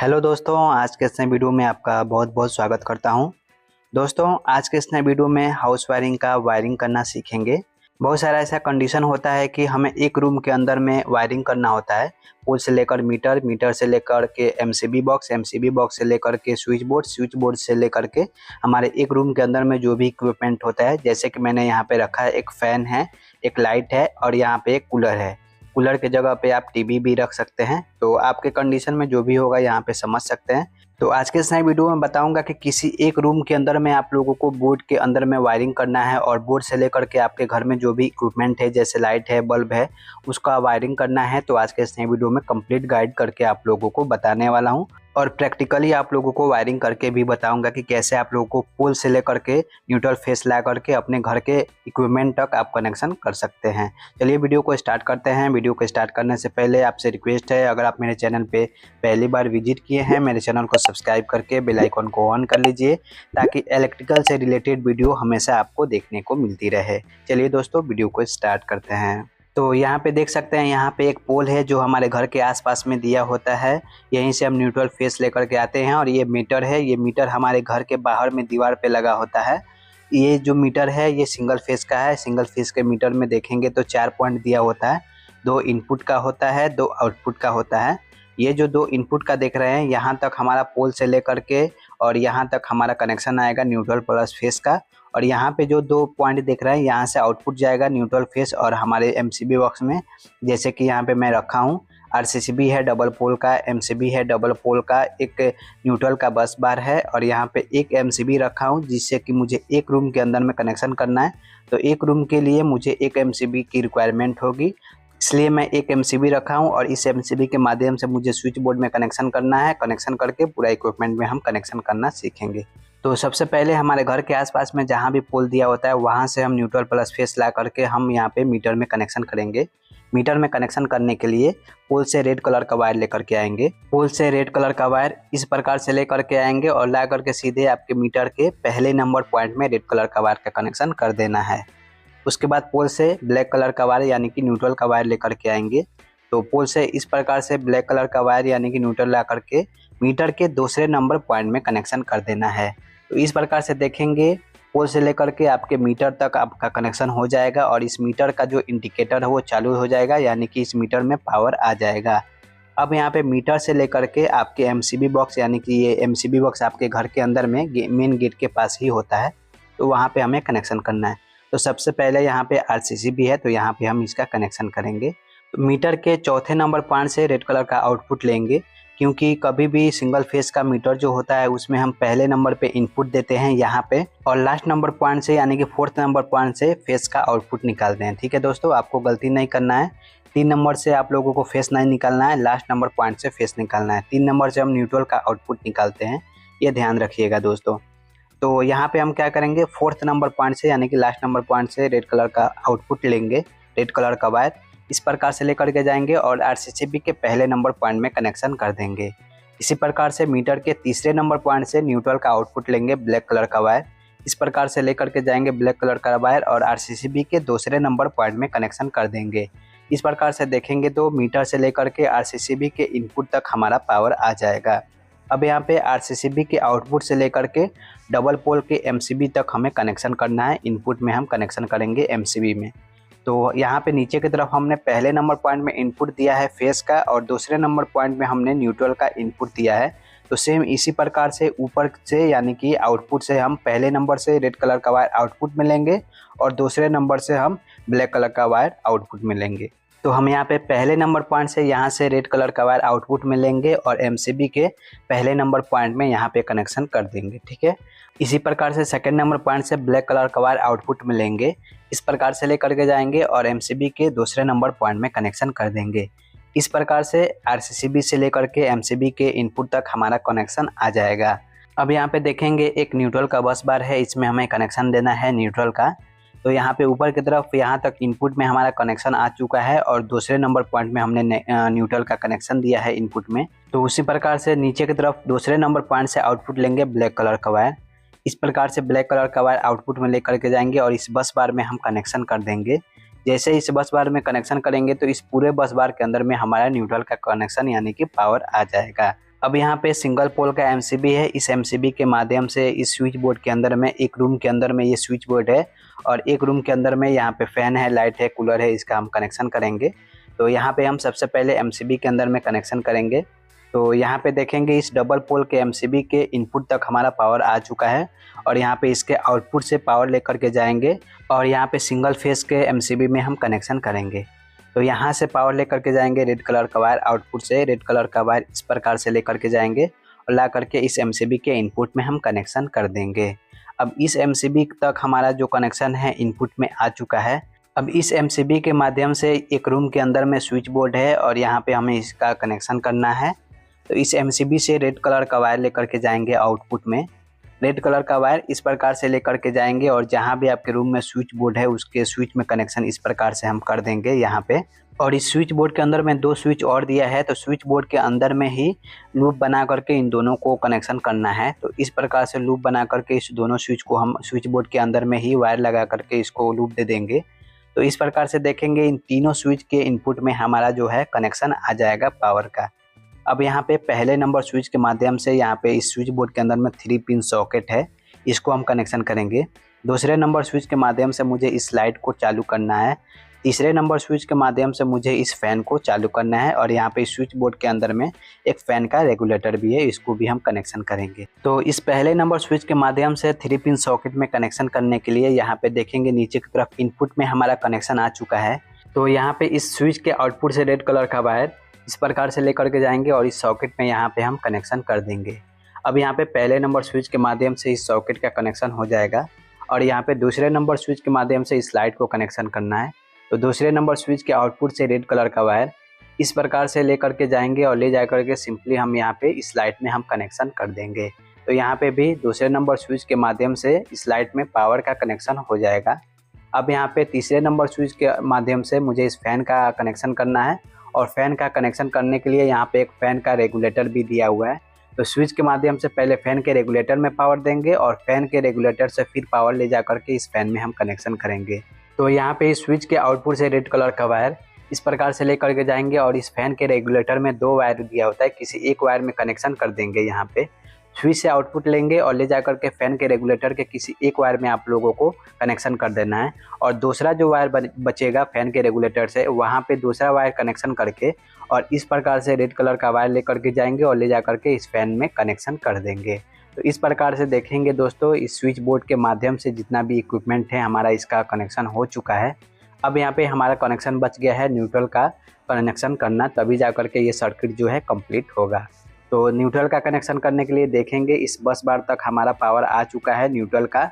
Hello दोस्तों, आज के इस नए वीडियो में आपका बहुत बहुत स्वागत करता हूं। दोस्तों, आज के इस नए वीडियो में हाउस वायरिंग का वायरिंग करना सीखेंगे। बहुत सारा ऐसा कंडीशन होता है कि हमें एक रूम के अंदर में वायरिंग करना होता है। पोल से लेकर मीटर, मीटर से लेकर के एमसीबी बॉक्स, एमसीबी बॉक्स से लेकर के स्विच बोर्ड, स्विच बोर्ड से लेकर के हमारे एक रूम के अंदर में जो भी इक्विपमेंट होता है, जैसे कि मैंने यहाँ पे रखा है, एक फ़ैन है, एक लाइट है और यहाँ पे एक कूलर है। कूलर के जगह पे आप टीवी भी रख सकते हैं। तो आपके कंडीशन में जो भी होगा यहाँ पे समझ सकते हैं। तो आज के इस नए वीडियो में बताऊंगा कि किसी एक रूम के अंदर में आप लोगों को बोर्ड के अंदर में वायरिंग करना है और बोर्ड से लेकर के आपके घर में जो भी इक्विपमेंट है, जैसे लाइट है, बल्ब है, उसका वायरिंग करना है। तो आज के इस नए वीडियो में कंप्लीट गाइड करके आप लोगों को बताने वाला हूँ और प्रैक्टिकली आप लोगों को वायरिंग करके भी बताऊंगा कि कैसे आप लोगों को पोल से लेकर के न्यूट्रल फेस ला करके अपने घर के इक्विपमेंट तक आप कनेक्शन कर सकते हैं। चलिए वीडियो को स्टार्ट करते हैं। वीडियो को स्टार्ट करने से पहले आपसे रिक्वेस्ट है, अगर आप मेरे चैनल पे पहली बार विजिट किए हैं, मेरे चैनल को सब्सक्राइब करके बेल आइकन को ऑन कर लीजिए ताकि इलेक्ट्रिकल से रिलेटेड वीडियो हमेशा आपको देखने को मिलती रहे। चलिए दोस्तों, वीडियो को स्टार्ट करते हैं। तो यहाँ पे देख सकते हैं, यहाँ पे एक पोल है जो हमारे घर के आसपास में दिया होता है। यहीं से हम न्यूट्रल फेस लेकर के आते हैं और ये मीटर है। ये मीटर हमारे घर के बाहर में दीवार पे लगा होता है। ये जो मीटर है ये सिंगल फेस का है। सिंगल फेस के मीटर में देखेंगे तो 4 पॉइंट दिया होता है। 2 इनपुट का होता है, 2 आउटपुट का होता है। ये जो 2 इनपुट का देख रहे हैं, यहाँ तक हमारा पोल से लेकर के और यहाँ तक हमारा कनेक्शन आएगा न्यूट्रल प्लस फेस का। और यहाँ पे जो 2 पॉइंट दिख रहे हैं, यहाँ से आउटपुट जाएगा न्यूट्रल फेस और हमारे एमसीबी बॉक्स में। जैसे कि यहाँ पे मैं रखा हूँ, आरसीसीबी है डबल पोल का, एमसीबी है डबल पोल का, एक न्यूट्रल का बस बार है और यहाँ पे एक एमसीबी रखा हूँ जिससे कि मुझे एक रूम के अंदर में कनेक्शन करना है। तो एक रूम के लिए मुझे एक एमसीबी की रिक्वायरमेंट होगी, इसलिए मैं एक एमसीबी रखा हूँ और इस एमसीबी के माध्यम से मुझे स्विच बोर्ड में कनेक्शन करना है। कनेक्शन करके पूरा इक्विपमेंट में हम कनेक्शन करना सीखेंगे। तो सबसे पहले हमारे घर के आसपास में जहाँ भी पोल दिया होता है वहाँ से हम न्यूट्रल प्लस फेस ला करके हम यहाँ पे मीटर में कनेक्शन करेंगे। मीटर में कनेक्शन करने के लिए पोल से रेड कलर का वायर लेकर के आएंगे। पोल से रेड कलर का वायर इस प्रकार से लेकर के आएंगे और ला करके सीधे आपके मीटर के पहले नंबर पॉइंट में रेड कलर का वायर का कनेक्शन कर देना है। उसके बाद पोल से ब्लैक कलर का वायर यानी कि न्यूट्रल का वायर लेकर के आएंगे। तो पोल से इस प्रकार से ब्लैक कलर का वायर यानी कि न्यूट्रल ला करके मीटर के दूसरे नंबर पॉइंट में कनेक्शन कर देना है। तो इस प्रकार से देखेंगे, पोल से लेकर के आपके मीटर तक आपका कनेक्शन हो जाएगा और इस मीटर का जो इंडिकेटर है वो चालू हो जाएगा, यानी कि इस मीटर में पावर आ जाएगा। अब यहाँ पे मीटर से लेकर के आपके एमसीबी बॉक्स, यानी कि ये एमसीबी बॉक्स आपके घर के अंदर में मेन गेट के पास ही होता है, तो वहाँ पे हमें कनेक्शन करना है। तो सबसे पहले यहाँ पे आरसीसीबी है, तो यहाँ पे हम इसका कनेक्शन करेंगे। तो मीटर के चौथे नंबर पॉइंट से रेड कलर का आउटपुट लेंगे, क्योंकि कभी भी सिंगल फेस का मीटर जो होता है उसमें हम पहले नंबर पे इनपुट देते हैं यहाँ पे, और लास्ट नंबर पॉइंट से यानी कि 4th नंबर पॉइंट से फेस का आउटपुट निकालते हैं। ठीक है दोस्तों, आपको गलती नहीं करना है। 3 नंबर से आप लोगों को फेस नहीं निकालना है, लास्ट नंबर पॉइंट से फेस निकालना है। 3 नंबर से हम न्यूट्रल का आउटपुट निकालते हैं, ये ध्यान रखिएगा दोस्तों। तो यहाँ पे हम क्या करेंगे, 4th नंबर पॉइंट से यानी कि लास्ट नंबर पॉइंट से रेड कलर का आउटपुट लेंगे। रेड कलर का वायर इस प्रकार से लेकर के जाएंगे और आरसीसीबी के पहले नंबर पॉइंट में कनेक्शन कर देंगे। इसी प्रकार से मीटर के तीसरे नंबर पॉइंट से न्यूट्रल का आउटपुट लेंगे, ब्लैक कलर का वायर इस प्रकार से लेकर के जाएंगे, ब्लैक कलर का वायर और आरसीसीबी के दूसरे नंबर पॉइंट में कनेक्शन कर देंगे। इस प्रकार से देखेंगे तो मीटर से लेकर के आरसीसीबी के इनपुट तक हमारा पावर आ जाएगा। अब यहाँ पे आरसीसीबी के आउटपुट से लेकर के डबल पोल के एमसीबी तक हमें कनेक्शन करना है। इनपुट में हम कनेक्शन करेंगे एमसीबी में। तो यहाँ पे नीचे की तरफ हमने पहले नंबर पॉइंट में इनपुट दिया है फेस का और दूसरे नंबर पॉइंट में हमने न्यूट्रल का इनपुट दिया है। तो सेम इसी प्रकार से ऊपर से यानी कि आउटपुट से हम पहले नंबर से रेड कलर का वायर आउटपुट में लेंगे और दूसरे नंबर से हम ब्लैक कलर का वायर आउटपुट में लेंगे। तो हम यहाँ पे पहले नंबर पॉइंट से यहाँ से रेड कलर का वायर आउटपुट में लेंगे और एमसीबी के पहले नंबर पॉइंट में यहाँ पे कनेक्शन कर देंगे। ठीक है, इसी प्रकार से सेकंड नंबर पॉइंट से ब्लैक कलर का वायर आउटपुट में लेंगे, इस प्रकार से लेकर के जाएंगे और एमसीबी के दूसरे नंबर पॉइंट में कनेक्शन कर देंगे। इस प्रकार से आरसीसीबी से लेकर के एमसीबी के इनपुट तक हमारा कनेक्शन आ जाएगा। अब यहाँ पे देखेंगे एक न्यूट्रल का बस बार है, इसमें हमें कनेक्शन देना है न्यूट्रल का। तो यहाँ पे ऊपर की तरफ यहाँ तक इनपुट में हमारा कनेक्शन आ चुका है और दूसरे नंबर पॉइंट में हमने न्यूट्रल का कनेक्शन दिया है इनपुट में। तो उसी प्रकार से नीचे की तरफ दूसरे नंबर पॉइंट से आउटपुट लेंगे ब्लैक कलर का वायर। इस प्रकार से ब्लैक कलर का वायर आउटपुट में लेकर के जाएंगे और इस बस बार में हम कनेक्शन कर देंगे। जैसे इस बस बार में कनेक्शन करेंगे तो इस पूरे बस बार के अंदर में हमारा न्यूट्रल का कनेक्शन यानी कि पावर आ जाएगा। अब यहाँ पे सिंगल पोल का एमसीबी है। इस एमसीबी के माध्यम से इस स्विच बोर्ड के अंदर में, एक रूम के अंदर में ये स्विच बोर्ड है और एक रूम के अंदर में यहाँ पे फैन है, लाइट है, कूलर है, इसका हम कनेक्शन करेंगे। तो यहाँ पे हम सबसे पहले एमसीबी के अंदर में कनेक्शन करेंगे। तो यहाँ पे देखेंगे इस डबल पोल के एमसीबी के इनपुट तक हमारा पावर आ चुका है और यहाँ पे इसके आउटपुट से पावर लेकर के जाएंगे और यहाँ पे सिंगल फेस के एमसीबी में हम कनेक्शन करेंगे। तो यहाँ से पावर लेकर के जाएंगे, रेड कलर का वायर आउटपुट से रेड कलर का वायर इस प्रकार से लेकर के जाएंगे और ला करके इस एमसीबी के इनपुट में हम कनेक्शन कर देंगे। अब इस एमसीबी तक हमारा जो कनेक्शन है इनपुट में आ चुका है। अब इस एमसीबी के माध्यम से एक रूम के अंदर में स्विच बोर्ड है और यहाँ पे हमें इसका कनेक्शन करना है। तो इस एमसीबी से रेड कलर का वायर लेकर के जाएंगे, आउटपुट में रेड कलर का वायर इस प्रकार से लेकर के जाएंगे और जहाँ भी आपके रूम में स्विच बोर्ड है उसके स्विच में कनेक्शन इस प्रकार से हम कर देंगे यहाँ पे। और इस स्विच बोर्ड के अंदर में 2 स्विच और दिया है, तो स्विच बोर्ड के अंदर में ही लूप बना करके इन दोनों को कनेक्शन करना है। तो इस प्रकार से लूप बना करके इस दोनों स्विच को हम स्विच बोर्ड के अंदर में ही वायर लगा करके इसको लूप दे देंगे। तो इस प्रकार से देखेंगे इन तीनों स्विच के इनपुट में हमारा जो है कनेक्शन आ जाएगा पावर का। अब यहाँ पे पहले नंबर स्विच के माध्यम से यहाँ पे इस स्विच बोर्ड के अंदर में 3 पिन सॉकेट है, इसको हम कनेक्शन करेंगे। दूसरे नंबर स्विच के माध्यम से मुझे इस लाइट को चालू करना है। तीसरे नंबर स्विच के माध्यम से मुझे इस फैन को चालू करना है और यहाँ पे स्विच बोर्ड के अंदर में एक फैन का रेगुलेटर भी है, इसको भी हम कनेक्शन करेंगे। तो इस पहले नंबर स्विच के माध्यम से 3 पिन सॉकेट में कनेक्शन करने के लिए यहाँ पे देखेंगे नीचे की तरफ इनपुट में हमारा कनेक्शन आ चुका है। तो यहाँ पे इस स्विच के आउटपुट से रेड कलर का वायर इस प्रकार से लेकर के जाएंगे और इस सॉकेट में यहाँ पे हम कनेक्शन कर देंगे। अब यहाँ पे पहले नंबर स्विच के माध्यम से इस सॉकेट का कनेक्शन हो जाएगा और यहाँ पे दूसरे नंबर स्विच के माध्यम से इस लाइट को कनेक्शन करना है। तो दूसरे नंबर स्विच के आउटपुट से रेड कलर का वायर इस प्रकार से लेकर के जाएंगे और ले जा करके सिंपली हम यहाँ पे इस लाइट में हम कनेक्शन कर देंगे। तो यहाँ पे भी दूसरे नंबर स्विच के माध्यम से इस लाइट में पावर का कनेक्शन हो जाएगा। अब यहाँ पे तीसरे नंबर स्विच के माध्यम से मुझे इस फैन का कनेक्शन करना है और फैन का कनेक्शन करने के लिए यहाँ पे एक फैन का रेगुलेटर भी दिया हुआ है। तो स्विच के माध्यम से पहले फैन के रेगुलेटर में पावर देंगे और फैन के रेगुलेटर से फिर पावर ले जा करके इस फैन में हम कनेक्शन करेंगे। तो यहाँ पे इस स्विच के आउटपुट से रेड कलर का वायर इस प्रकार से लेकर के जाएंगे और इस फैन के रेगुलेटर में 2 वायर दिया होता है, किसी एक वायर में कनेक्शन कर देंगे। यहाँ पे स्विच से आउटपुट लेंगे और ले जा करके फैन के रेगुलेटर के किसी एक वायर में आप लोगों को कनेक्शन कर देना है और दूसरा जो वायर बचेगा फैन के रेगुलेटर से वहाँ पे दूसरा वायर कनेक्शन करके और इस प्रकार से रेड कलर का वायर लेकर के जाएंगे और ले जा करके इस फैन में कनेक्शन कर देंगे। तो इस प्रकार से देखेंगे दोस्तों इस स्विच बोर्ड के माध्यम से जितना भी इक्विपमेंट है हमारा इसका कनेक्शन हो चुका है। अब यहाँ पे हमारा कनेक्शन बच गया है न्यूट्रल का कनेक्शन करना, तभी जा करके ये सर्किट जो है कंप्लीट होगा। तो न्यूट्रल का कनेक्शन करने के लिए देखेंगे इस बस बार तक हमारा पावर आ चुका है न्यूट्रल का।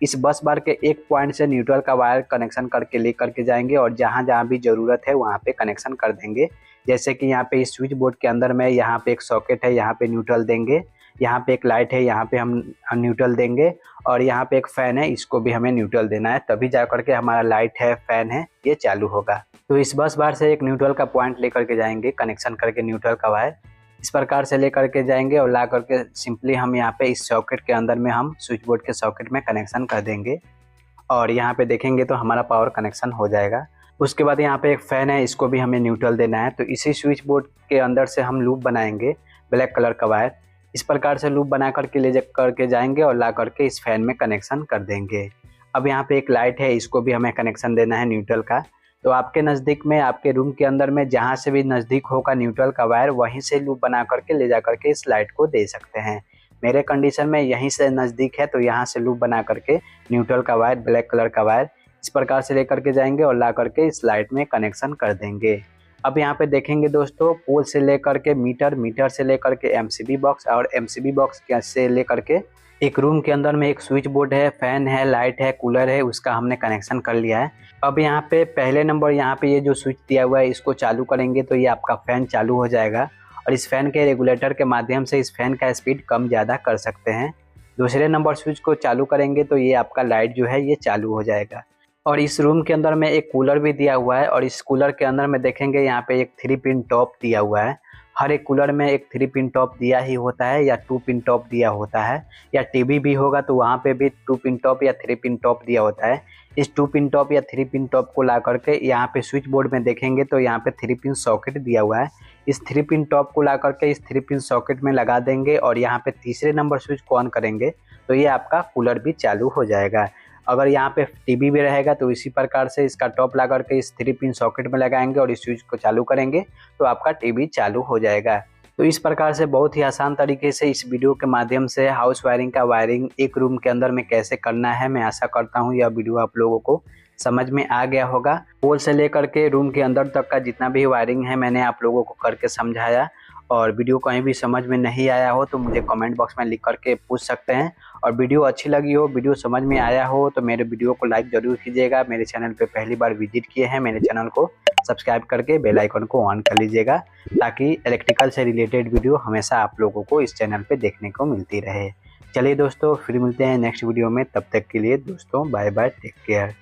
इस बस बार के एक पॉइंट से न्यूट्रल का वायर कनेक्शन करके ले करके जाएंगे और जहाँ जहाँ भी ज़रूरत है वहाँ पे कनेक्शन कर देंगे। जैसे कि यहाँ पे इस स्विच बोर्ड के अंदर में यहाँ पे एक सॉकेट है, यहाँ पे न्यूट्रल देंगे, यहाँ पे एक लाइट है, यहाँ पे हम न्यूट्रल देंगे और यहाँ पे एक फ़ैन है, इसको भी हमें न्यूट्रल देना है, तभी जा करके हमारा लाइट है, फ़ैन है, ये चालू होगा। तो इस बस बार से एक न्यूट्रल का पॉइंट लेकर के जाएंगे, कनेक्शन करके न्यूट्रल का वायर इस प्रकार से लेकर के जाएंगे और ला करके सिंपली हम यहाँ पे इस सॉकेट के अंदर में हम स्विच बोर्ड के सॉकेट में कनेक्शन कर देंगे और यहाँ पे देखेंगे तो हमारा पावर कनेक्शन हो जाएगा। उसके बाद यहाँ पे एक फ़ैन है, इसको भी हमें न्यूट्रल देना है। तो इसी स्विच बोर्ड के अंदर से हम लूप बनाएंगे ब्लैक कलर का वायर इस प्रकार से लूप बना करके ले करके जाएंगे और ला करके इस फैन में कनेक्शन कर देंगे। अब यहाँ पे एक लाइट है, इसको भी हमें कनेक्शन देना है न्यूट्रल का। तो आपके नज़दीक में आपके रूम के अंदर में जहाँ से भी नज़दीक होगा न्यूट्रल का वायर वहीं से लूप बना करके ले जा करके इस लाइट को दे सकते हैं। मेरे कंडीशन में यहीं से नज़दीक है तो यहाँ से लूप बना करके न्यूट्रल का वायर ब्लैक कलर का वायर इस प्रकार से ले करके जाएंगे और ला करके इस लाइट में कनेक्शन कर देंगे। अब यहाँ पे देखेंगे दोस्तों पोल से लेकर के मीटर, मीटर से लेकर के एमसीबी बॉक्स और एमसीबी बॉक्स से लेकर के एक रूम के अंदर में एक स्विच बोर्ड है, फैन है, लाइट है, कूलर है, उसका हमने कनेक्शन कर लिया है। अब यहाँ पे पहले नंबर यहाँ पे ये जो स्विच दिया हुआ है इसको चालू करेंगे तो ये आपका फ़ैन चालू हो जाएगा और इस फ़ैन के रेगुलेटर के माध्यम से इस फ़ैन का स्पीड कम ज़्यादा कर सकते हैं। दूसरे नंबर स्विच को चालू करेंगे तो ये आपका लाइट जो है ये चालू हो जाएगा। और इस रूम के अंदर में एक कूलर भी दिया हुआ है और इस कूलर के अंदर में देखेंगे यहाँ पे एक 3 पिन टॉप दिया हुआ है। हर एक कूलर में एक 3 पिन टॉप दिया ही होता है या 2 पिन टॉप दिया होता है, या टीवी भी होगा तो वहाँ पे भी 2 पिन टॉप या 3 पिन टॉप दिया होता है। इस 2 पिन टॉप या 3 पिन टॉप को ला करके यहाँ पे स्विच बोर्ड में देखेंगे तो यहाँ पे 3 पिन सॉकेट दिया हुआ है, इस 3 पिन टॉप को ला करके इस 3 पिन सॉकेट में लगा देंगे और यहाँ पे तीसरे नंबर स्विच को ऑन करेंगे तो ये आपका कूलर भी चालू हो जाएगा। अगर यहाँ पे टीवी भी रहेगा तो इसी प्रकार से इसका टॉप ला करके इस 3 पिन सॉकेट में लगाएंगे और इस स्विच को चालू करेंगे तो आपका टीवी चालू हो जाएगा। तो इस प्रकार से बहुत ही आसान तरीके से इस वीडियो के माध्यम से हाउस वायरिंग का वायरिंग एक रूम के अंदर में कैसे करना है, मैं आशा करता हूँ यह वीडियो आप लोगों को समझ में आ गया होगा। पोल से लेकर के रूम के अंदर तक का जितना भी वायरिंग है मैंने आप लोगों को करके समझाया। और वीडियो कहीं भी समझ में नहीं आया हो तो मुझे कमेंट बॉक्स में लिख करके पूछ सकते हैं। और वीडियो अच्छी लगी हो, वीडियो समझ में आया हो तो मेरे वीडियो को लाइक ज़रूर कीजिएगा। मेरे चैनल पे पहली बार विजिट किए हैं, मेरे चैनल को सब्सक्राइब करके बेल आइकन को ऑन कर लीजिएगा ताकि इलेक्ट्रिकल से रिलेटेड वीडियो हमेशा आप लोगों को इस चैनल पे देखने को मिलती रहे। चलिए दोस्तों, फिर मिलते हैं नेक्स्ट वीडियो में। तब तक के लिए दोस्तों बाय बाय, टेक केयर।